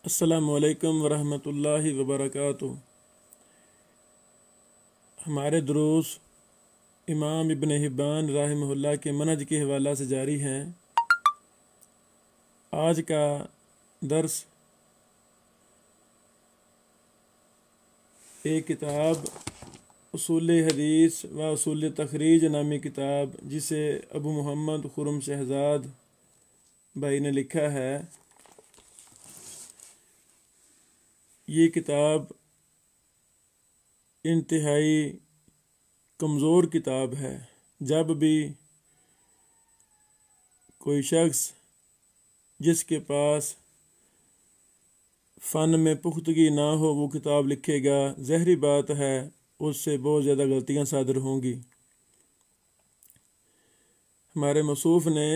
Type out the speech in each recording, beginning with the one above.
السلام علیکم ورحمۃ اللہ وبرکاتہ۔ ہمارے دروس امام ابن حبان رحمہ اللہ کے منہج کے حوالہ سے جاری ہیں۔ آج کا درس ایک کتاب اصول حدیث و اصول تخریج نامی کتاب جسے ابو محمد خرم شہزاد بھائی نے لکھا ہے۔ یہ کتاب انتہائی کمزور کتاب ہے۔ جب بھی کوئی شخص جس کے پاس فن میں پختگی نہ ہو وہ کتاب لکھے گا، ظاہری بات ہے اس سے بہت زیادہ غلطیاں صادر ہوں گی۔ ہمارے مصوف نے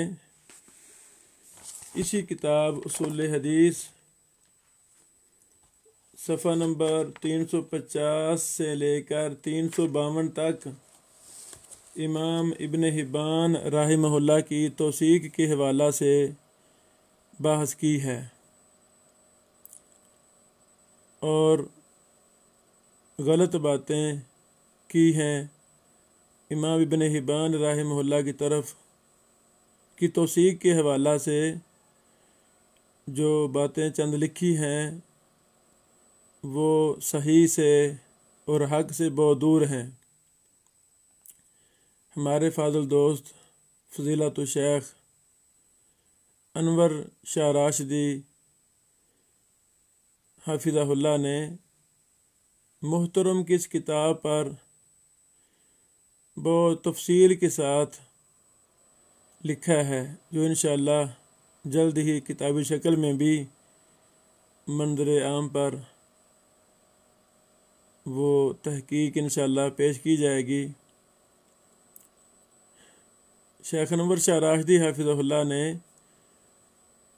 اسی کتاب اصول حدیث صفحہ نمبر 350 سے لے کر 352 تک امام ابن حبان رحمہ اللہ کی توثیق کے حوالہ سے بحث کی ہے اور غلط باتیں کی ہیں۔ امام ابن حبان رحمہ اللہ کی طرف کی توثیق کے حوالہ سے جو باتیں چند لکھی ہیں وہ صحیح سے اور حق سے بہت دور ہیں۔ ہمارے فاضل دوست فضیلت الشیخ انور شاہ راشدی حافظہ اللہ نے محترم کی اس کتاب پر بہت تفصیل کے ساتھ لکھا ہے، جو انشاءاللہ جلد ہی کتابی شکل میں بھی منظر عام پر وہ تحقیق انشاءاللہ پیش کی جائے گی۔ شیخ انور شاہ راشدی حافظہ اللہ نے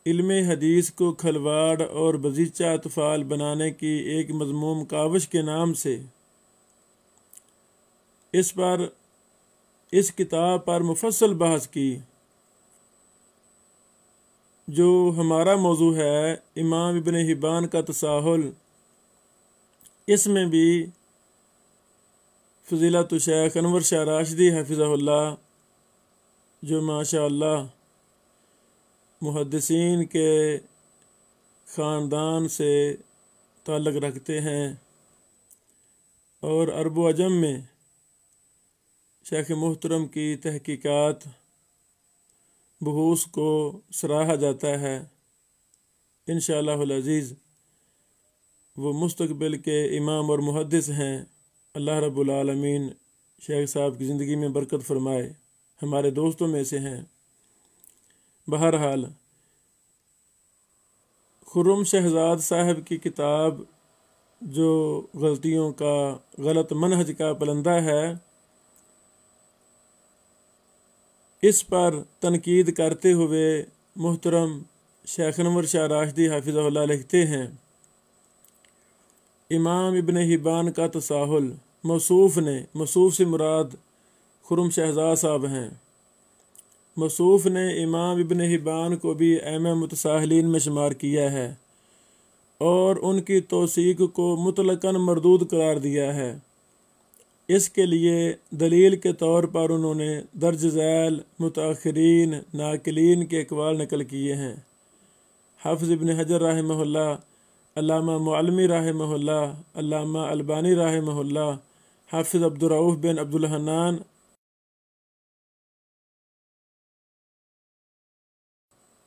علم حدیث کو کھلواڑ اور بزیچہ اطفال بنانے کی ایک مذموم کاوش کے نام سے اس کتاب پر مفصل بحث کی۔ جو ہمارا موضوع ہے امام ابن حبان کا تساہل، اس میں بھی فضیلت الشیخ انور شاہ راشدی حافظہ اللہ جو ماشاء اللہ محدثین کے خاندان سے تعلق رکھتے ہیں اور عرب و عجم میں شیخ محترم کی تحقیقات بحوث کو سراہا جاتا ہے۔ انشاءاللہ العزیز وہ مستقبل کے امام اور محدث ہیں۔ اللہ رب العالمین شیخ صاحب کی زندگی میں برکت فرمائے، ہمارے دوستوں میں سے ہیں۔ بہرحال خرم شہزاد صاحب کی کتاب جو غلطیوں کا، غلط منہج کا پلندہ ہے، اس پر تنقید کرتے ہوئے محترم شیخ انور شاہ راشدی حافظہ اللہ لکھتے ہیں: امام ابن حبان کا تساہل۔ موصوف سے مراد خرم شہزاد صاحب ہیں۔ موصوف نے امام ابن حبان کو بھی ائمہ متساہلین میں شمار کیا ہے اور ان کی توثیق کو مطلقاً مردود قرار دیا ہے۔ اس کے لیے دلیل کے طور پر انہوں نے درج ذیل متاخرین ناقلین کے اقوال نقل کیے ہیں۔ حافظ ابن حجر رحمہ اللہ، علامہ معلمی رحمہ اللہ، علامہ البانی رحمہ اللہ، حافظ عبدالرؤف بن عبدالحنان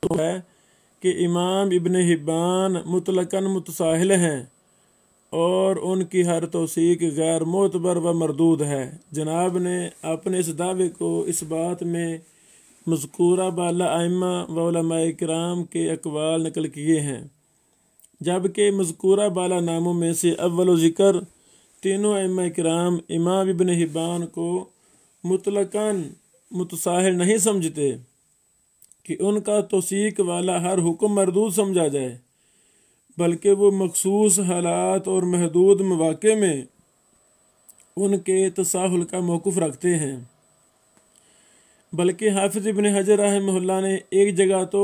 ہے کہ امام ابن حبان مطلقاً متساہل ہیں اور ان کی ہر توثیق غیر معتبر و مردود ہے۔ جناب نے اپنے اس دعوے کو اس بات میں مذکورہ بالا ائمہ و علماء کرام کے اقوال نقل کیے ہیں، جبکہ مذکورہ بالا ناموں میں سے اول ذکر تینوں ائمہ کرام امام ابن حبان کو مطلقاً متساہل نہیں سمجھتے کہ ان کا توثیق والا ہر حکم مردود سمجھا جائے، بلکہ وہ مخصوص حالات اور محدود مواقع میں ان کے تساہل کا موقف رکھتے ہیں۔ بلکہ حافظ ابن حجر رحمہ اللہ نے ایک جگہ تو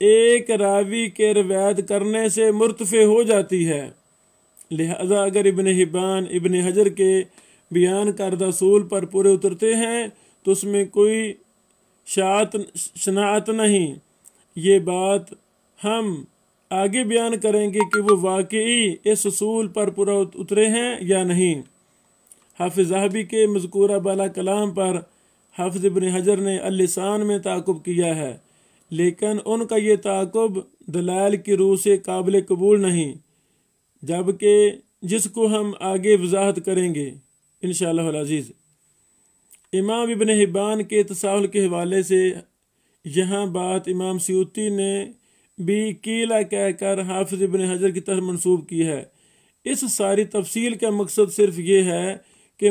ایک راوی کے روایت کرنے سے مرتفع ہو جاتی ہے۔ لہذا اگر ابن حبان ابن حجر کے بیان کردہ اصول پر پورے اترتے ہیں تو اس میں کوئی شناعت نہیں۔ یہ بات ہم آگے بیان کریں گے کہ وہ واقعی اس اصول پر پورا اترے ہیں یا نہیں۔ حافظ ذہبی کے مذکورہ بالا کلام پر حافظ ابن حجر نے اللسان میں تعاقب کیا ہے، لیکن ان کا یہ تعاقب دلائل کی روح سے قابل قبول نہیں، جبکہ جس کو ہم آگے وضاحت کریں گے انشاءاللہ العزیز۔ امام ابن حبان کے تساہل کے حوالے سے یہاں بات امام سیوطی نے بھی قیلا کہہ کر حافظ ابن حجر کی طرف منسوب کی ہے۔ اس ساری تفصیل کا مقصد صرف یہ ہے کہ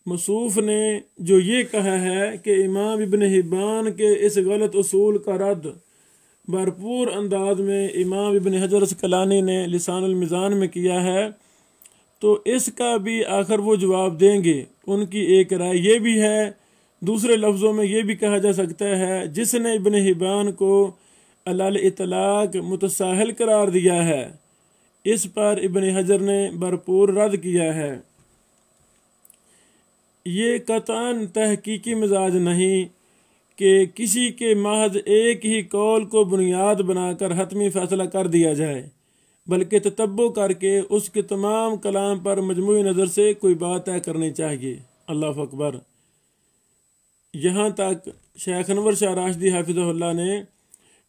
مصوف نے جو یہ کہا ہے کہ امام ابن حبان کے اس غلط اصول کا رد بھرپور انداز میں امام ابن حجر اسقلانی نے لسان المیزان میں کیا ہے، تو اس کا بھی آخر وہ جواب دیں گے۔ ان کی ایک رائے یہ بھی ہے، دوسرے لفظوں میں یہ بھی کہا جا سکتا ہے، جس نے ابن حبان کو علی الاطلاق متساہل قرار دیا ہے، اس پر ابن حجر نے بھرپور رد کیا ہے۔ یہ قطعاً تحقیقی مزاج نہیں کہ کسی کے محض ایک ہی قول کو بنیاد بنا کر حتمی فیصلہ کر دیا جائے، بلکہ تتبع کر کے اس کے تمام کلام پر مجموعی نظر سے کوئی بات طے کرنی چاہیے۔ اللہ اکبر۔ یہاں تک شیخ انور شاہ راشدی حافظہ اللہ نے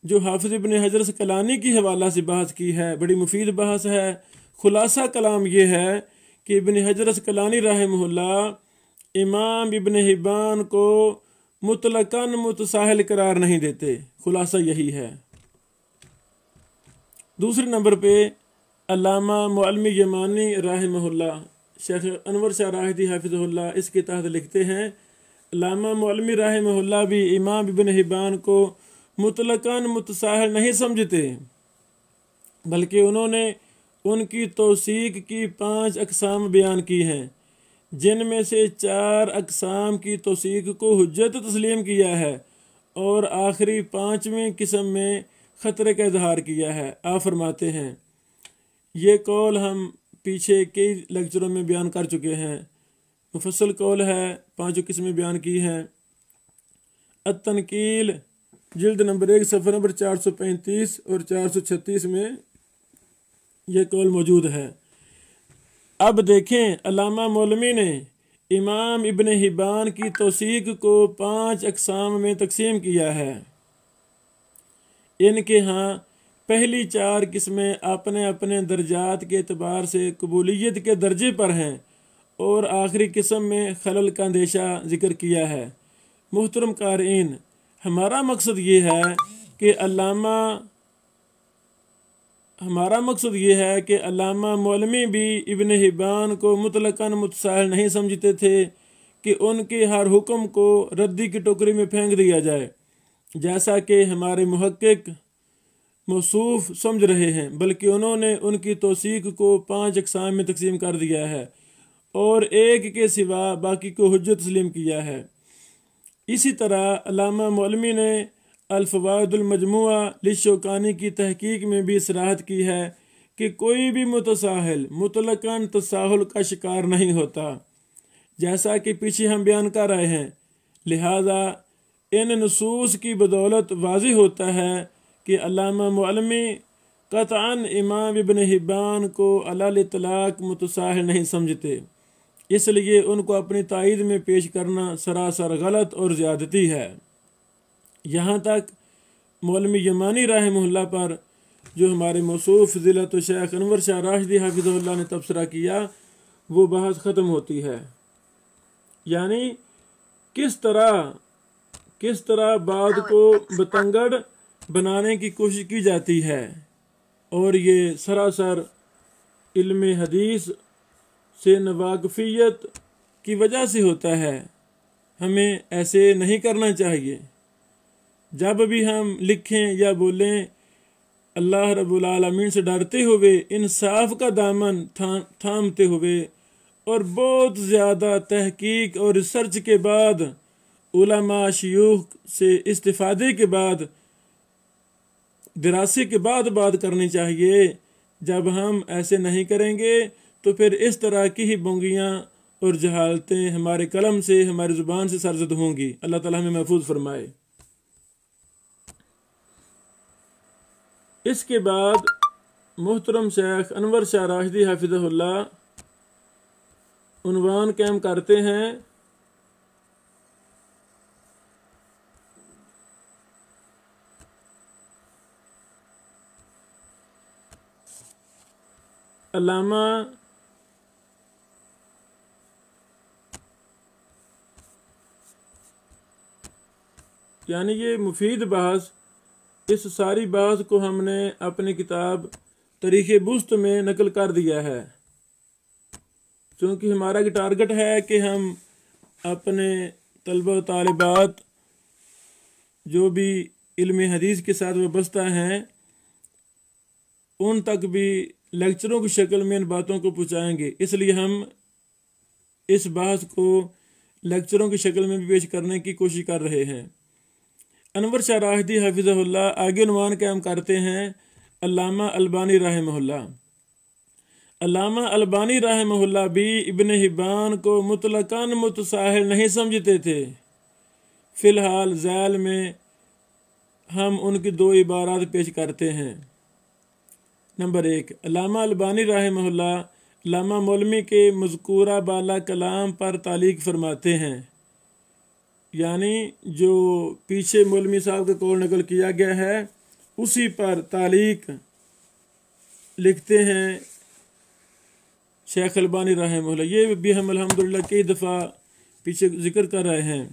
جو حافظ ابن حجر اسقلانی کی حوالہ سے بحث کی ہے، بڑی مفید بحث ہے۔ خلاصہ کلام یہ ہے کہ ابن حجر اسقلانی رحمہ اللہ امام ابن حبان کو مطلقاً متساہل قرار نہیں دیتے، خلاصہ یہی ہے۔ دوسرے نمبر پہ علامہ معلمی یمانی رحمہ اللہ، شیخ انور شاہ راشدی حافظہ اللہ اس کے تحت لکھتے ہیں، علامہ معلمی رحمہ اللہ بھی امام ابن حبان کو مطلقاً متساہل نہیں سمجھتے، بلکہ انہوں نے ان کی توثیق کی 5 اقسام بیان کی ہیں، جن میں سے 4 اقسام کی توثیق کو حجت تسلیم کیا ہے اور آخری 5ویں قسم میں خطرے کا اظہار کیا ہے۔ آپ فرماتے ہیں، یہ قول ہم پیچھے کئی لیکچروں میں بیان کر چکے ہیں، مفصل قول ہے، 5 قسمیں بیان کی ہیں۔ التنقیل جلد نمبر 1 صفحہ نمبر 435 اور 436 میں یہ قول موجود ہے۔ اب دیکھیں، علامہ مولوی نے امام ابن حبان کی توثیق کو 5 اقسام میں تقسیم کیا ہے۔ ان کے ہاں پہلی 4 قسمیں اپنے اپنے درجات کے اعتبار سے قبولیت کے درجے پر ہیں، اور آخری قسم میں خلل کا اندیشہ ذکر کیا ہے۔ محترم قارئین، ہمارا مقصد یہ ہے کہ علامہ مولوی بھی ابن حبان کو مطلقاً متساہل نہیں سمجھتے تھے کہ ان کے ہر حکم کو ردی کی ٹوکری میں پھینک دیا جائے، جیسا کہ ہمارے محقق موصوف سمجھ رہے ہیں، بلکہ انہوں نے ان کی توثیق کو 5 اقسام میں تقسیم کر دیا ہے اور ایک کے سوا باقی کو حجت تسلیم کیا ہے۔ اسی طرح علامہ مولوی نے الفوائد المجموعہ للشوکانی کی تحقیق میں بھی صراحت کی ہے کہ کوئی بھی متساہل مطلقاً تساہل کا شکار نہیں ہوتا، جیسا کہ پیچھے ہم بیان کر رہے ہیں۔ لہذا ان نصوص کی بدولت واضح ہوتا ہے کہ علامہ معلمی قطعاً امام ابن حبان کو علی الاطلاق متساہل نہیں سمجھتے، اس لیے ان کو اپنی تائید میں پیش کرنا سراسر غلط اور زیادتی ہے۔ یہاں تک مولوی یمانی رحمہ اللہ پر جو ہمارے موصوف فضیلت شیخ انور شاہ راشدی حافظہ اللہ نے تبصرہ کیا، وہ بحث ختم ہوتی ہے۔ یعنی کس طرح بات کو بتنگڑ بنانے کی کوشش کی جاتی ہے، اور یہ سراسر علم حدیث سے ناواقفیت کی وجہ سے ہوتا ہے۔ ہمیں ایسے نہیں کرنا چاہیے۔ جب بھی ہم لکھیں یا بولیں، اللہ رب العالمین سے ڈرتے ہوئے، انصاف کا دامن تھامتے ہوئے، اور بہت زیادہ تحقیق اور ریسرچ کے بعد، علماء شیوخ سے استفادے کے بعد دراسی کے بعد بات کرنی چاہیے۔ جب ہم ایسے نہیں کریں گے تو پھر اس طرح کی ہی بونگیاں اور جہالتیں ہمارے قلم سے، ہماری زبان سے سرزد ہوں گی۔ اللہ تعالیٰ ہمیں محفوظ فرمائے۔ اس کے بعد محترم شیخ انور شاہ راشدی حافظہ اللہ عنوان قائم کرتے ہیں علامہ یعنی یہ مفید بحث، اس ساری بحث کو ہم نے اپنی کتاب تاریخ بست میں نقل کر دیا ہے، چونکہ ہمارا یہ ٹارگٹ ہے کہ ہم اپنے طلبہ و طالبات جو بھی علم حدیث کے ساتھ وابستہ ہیں ان تک بھی لیکچروں کی شکل میں ان باتوں کو پہنچائیں گے۔ اس لیے ہم اس بحث کو لیکچروں کی شکل میں بھی پیش کرنے کی کوشش کر رہے ہیں۔ انور شاہ راشدی حافظہ اللہ آگے عنوان قائم کرتے ہیں علامہ البانی رحمہ اللہ۔ علامہ البانی رحمہ اللہ بھی ابن حبان کو مطلقاً متساہل نہیں سمجھتے تھے۔ فی الحال ذیل میں ہم ان کی دو عبارات پیش کرتے ہیں۔ نمبر 1، علامہ البانی رحمہ اللہ علامہ مولوی کے مذکورہ بالا کلام پر تعلیق فرماتے ہیں، یعنی جو پیچھے مولوی صاحب کا قول نقل کیا گیا ہے اسی پر تعلیق لکھتے ہیں شیخ البانی رحمہ اللہ۔ یہ بھی ہم الحمدللہ کئی دفعہ پیچھے ذکر کر رہے ہیں۔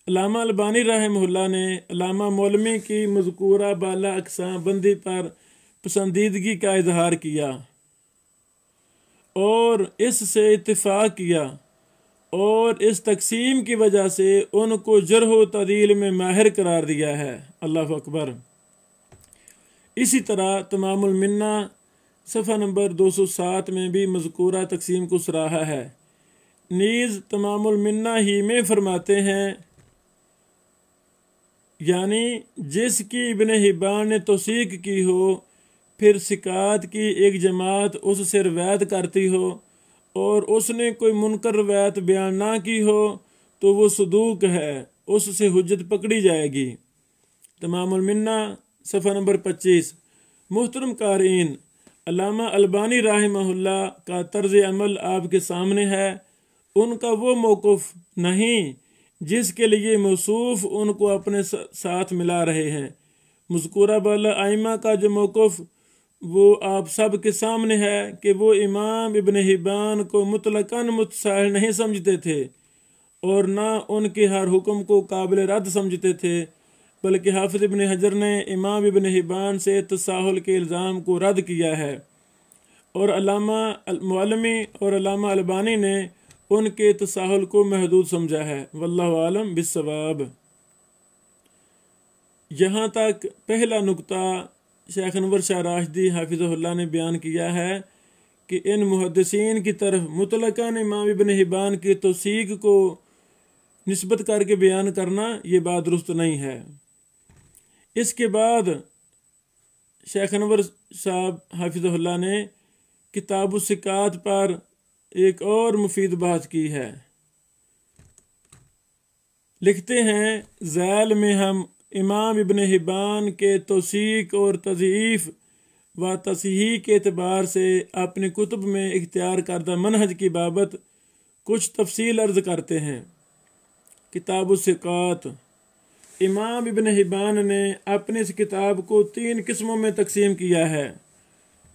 علامہ البانی رحمہ اللہ نے علامہ مولوی کی مذکورہ بالا اقسام بندی پر پسندیدگی کا اظہار کیا اور اس سے اتفاق کیا، اور اس تقسیم کی وجہ سے ان کو جرح و تعدیل میں ماہر قرار دیا ہے۔ اللہ اکبر۔ اسی طرح تمام المنہ صفحہ نمبر 207 میں بھی مذکورہ تقسیم کو سراہا ہے۔ نیز تمام المنہ ہی میں فرماتے ہیں، یعنی جس کی ابن حبان نے توثیق کی ہو، پھر ثقات کی ایک جماعت اس سے روایت کرتی ہو اور اس نے کوئی منکر روایت بیان نہ کی ہو تو وہ صدوق ہے، اس سے حجت پکڑی جائے گی۔ تمام المنہ صفحہ نمبر 25۔ محترم قارئین، علامہ البانی رحمہ اللہ کا طرز عمل آپ کے سامنے ہے۔ ان کا وہ موقف نہیں جس کے لیے موصوف ان کو اپنے ساتھ ملا رہے ہیں۔ مذکورہ بالا ائمہ کا جو موقف وہ آپ سب کے سامنے ہے کہ وہ امام ابن حبان کو مطلقاً متساہل نہیں سمجھتے تھے اور نہ ان کے ہر حکم کو قابل رد سمجھتے تھے، بلکہ حافظ ابن حجر نے امام ابن حبان سے تساہل کے الزام کو رد کیا ہے، اور علامہ مولوی اور علامہ البانی نے ان کے تساہل کو محدود سمجھا ہے۔ واللہ عالم بالصواب۔ یہاں تک پہلا نقطہ شیخ انور شاہ راشدی حافظہ اللہ نے بیان کیا ہے کہ ان محدثین کی طرف مطلقاً امام ابن حبان کی توثیق کو نسبت کر کے بیان کرنا یہ بات درست نہیں ہے۔ اس کے بعد شیخ انور صاحب حافظہ اللہ نے کتاب الثقات پر ایک اور مفید بات کی ہے۔ لکھتے ہیں، ذیل میں ہم امام ابن حبان کے توثیق اور تضعیف و تصحیح کے اعتبار سے اپنی کتب میں اختیار کردہ منہج کی بابت کچھ تفصیل عرض کرتے ہیں۔ کتاب الثقات، امام ابن حبان نے اپنی اس کتاب کو 3 قسموں میں تقسیم کیا ہے۔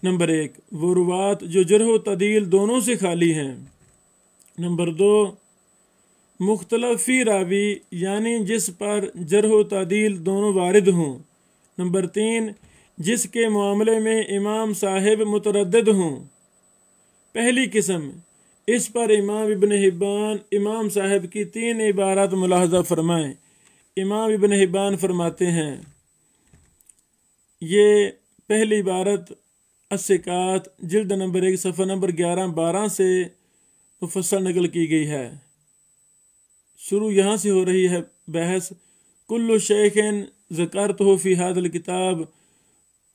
نمبر 1، وہ روات جو جرح و تعدیل دونوں سے خالی ہیں۔ نمبر 2، مختلف فی راوی، یعنی جس پر جرح و تعدیل دونوں وارد ہوں۔ نمبر 3، جس کے معاملے میں امام صاحب متردد ہوں۔ پہلی قسم، اس پر امام ابن حبان امام صاحب کی 3 عبارات ملاحظہ فرمائیں۔ امام ابن حبان فرماتے ہیں، یہ پہلی عبارت الثقات جلد نمبر 1 صفحہ نمبر 11-12 سے مفصل نقل کی گئی ہے۔ شروع یہاں سے ہو رہی ہے بحث، کل شیخ ذکرتہ فی ھذا الکتاب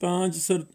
5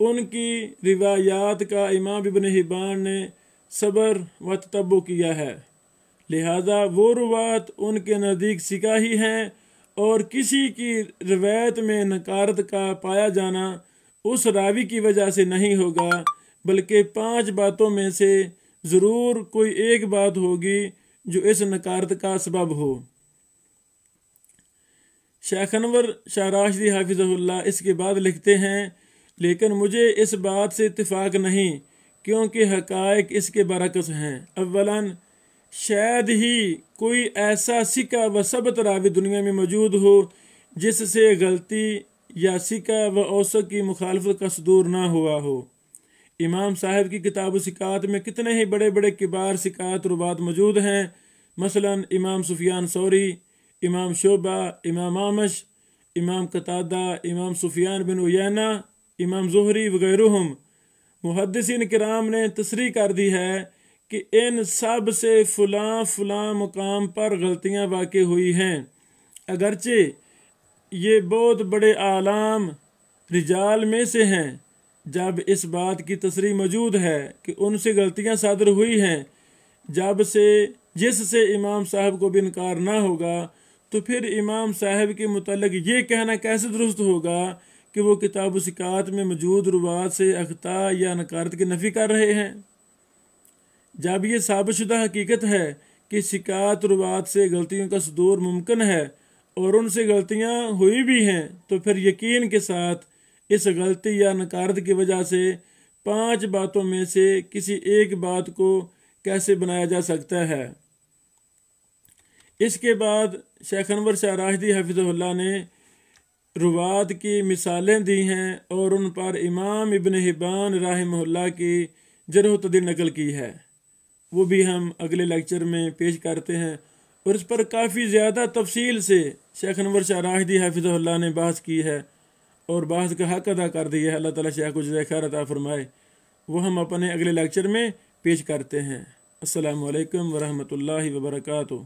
ان کی روایات کا امام ابن حبان نے صبر و تتبع کیا ہے، لہذا وہ روات ان کے نزدیک ثقہ ہی ہیں، اور کسی کی روایت میں نکارت کا پایا جانا اس راوی کی وجہ سے نہیں ہوگا، بلکہ 5 باتوں میں سے ضرور کوئی ایک بات ہوگی جو اس نکارت کا سبب ہو۔ شیخ انور شاہ راشدی حافظہ اللہ اس کے بعد لکھتے ہیں، لیکن مجھے اس بات سے اتفاق نہیں، کیونکہ حقائق اس کے برعکس ہیں۔ اولاً شاید ہی کوئی ایسا ثقہ و ثبت راوی دنیا میں موجود ہو جس سے غلطی یا ثقہ و اوثق کی مخالفت کا صدور نہ ہوا ہو۔ امام صاحب کی کتاب الثقات میں کتنے ہی بڑے بڑے کبار ثقات روات موجود ہیں، مثلا امام سفیان ثوری، امام شعبہ، امام اعمش، امام قتادہ، امام سفیان بن عیینہ، امام زہری وغیرہم۔ محدثین کرام نے تصریح کر دی ہے کہ ان سب سے فلاں فلاں مقام پر غلطیاں واقع ہوئی ہیں، اگرچہ یہ بہت بڑے اعلام رجال میں سے ہیں۔ جب اس بات کی تصریح موجود ہے کہ ان سے غلطیاں صادر ہوئی ہیں جس سے امام صاحب کو بھی انکار نہ ہوگا، تو پھر امام صاحب کے متعلق یہ کہنا کیسے درست ہوگا کہ وہ کتاب الثقات میں موجود روات سے اخطاء یا نکارت کی نفی کر رہے ہیں؟ جب یہ ثابت شدہ حقیقت ہے کہ ثقات روات سے غلطیوں کا صدور ممکن ہے اور ان سے غلطیاں ہوئی بھی ہیں، تو پھر یقین کے ساتھ اس غلطی یا نکارت کی وجہ سے 5 باتوں میں سے کسی ایک بات کو کیسے بنایا جا سکتا ہے؟ اس کے بعد شیخ انور شاہ راشدی حفظہ اللہ نے روات کی مثالیں دی ہیں اور ان پر امام ابن حبان رحمہ اللہ کی جرح و تعدیل نقل کی ہے، وہ بھی ہم اگلے لیکچر میں پیش کرتے ہیں، اور اس پر کافی زیادہ تفصیل سے شیخ انور شاہ راشدی حفظہ اللہ نے بحث کی ہے اور بحث کا حق ادا کر دیا ہے۔ اللہ تعالیٰ شیخ کو جزائے خیر عطا فرمائے، وہ ہم اپنے اگلے لیکچر میں پیش کرتے ہیں۔ السلام علیکم ورحمۃ اللہ وبرکاتہ۔